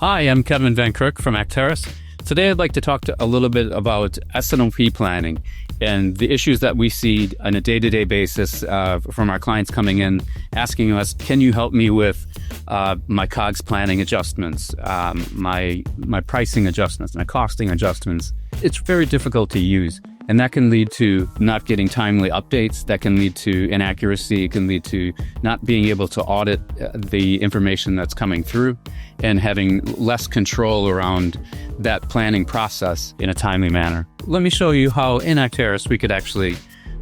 Hi, I'm Kevin Van Kirk from Acterys. Today I'd like to talk a little bit about S&OP planning and the issues that we see on a day-to-day basis from our clients coming in, asking us, can you help me with my COGS planning adjustments, my pricing adjustments, my costing adjustments. It's very difficult to use, and that can lead to not getting timely updates. That can lead to inaccuracy. It can lead to not being able to audit the information that's coming through and having less control around that planning process in a timely manner. Let me show you how in Acterys we could actually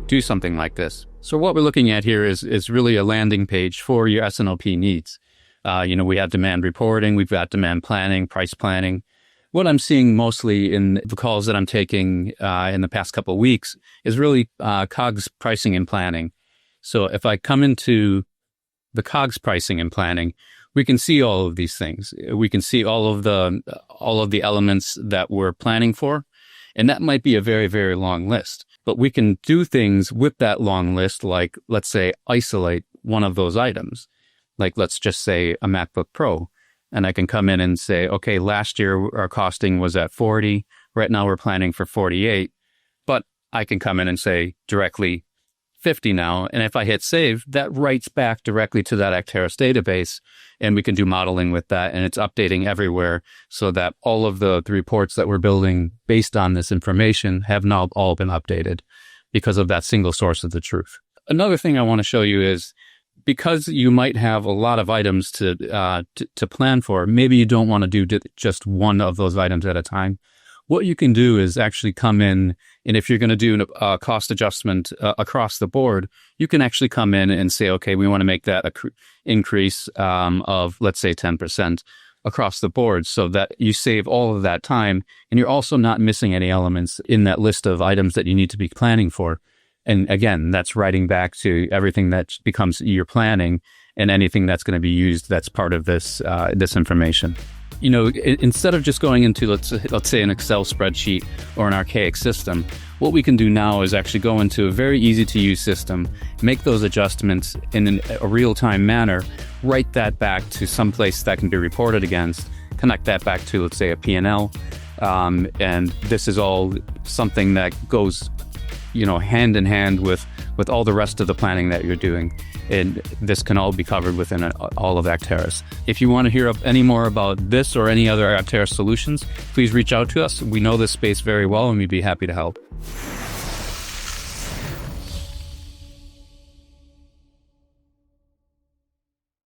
do something like this. So what we're looking at here is really a landing page for your S&OP needs. We have demand reporting, we've got demand planning, price planning. What I'm seeing mostly in the calls that I'm taking in the past couple of weeks is really COGS pricing and planning. So if I come into the COGS pricing and planning, we can see all of these things. We can see all of the elements that we're planning for, and that might be a very, very long list. But we can do things with that long list, like let's say isolate one of those items. Like let's just say a MacBook Pro. And I can come in and say, okay, last year our costing was at 40. Right now we're planning for 48. But I can come in and say directly 50 now. And if I hit save, that writes back directly to that Acterys database. And we can do modeling with that. And it's updating everywhere so that all of the reports that we're building based on this information have now all been updated because of that single source of the truth. Another thing I want to show you is, because you might have a lot of items to plan for, maybe you don't want to do just one of those items at a time. What you can do is actually come in, and if you're going to do a cost adjustment across the board, you can actually come in and say, okay, we want to make that increase of, let's say, 10% across the board so that you save all of that time, and you're also not missing any elements in that list of items that you need to be planning for. And again, that's writing back to everything that becomes your planning and anything that's going to be used that's part of this information. Instead of just going into, let's say, an Excel spreadsheet or an archaic system, what we can do now is actually go into a very easy-to-use system, make those adjustments in a real-time manner, write that back to some place that can be reported against, connect that back to, let's say, a P&L. And this is all something that goes hand in hand with all the rest of the planning that you're doing. And this can all be covered within all of Acterys. If you want to hear any more about this or any other Acterys solutions, please reach out to us. We know this space very well and we'd be happy to help.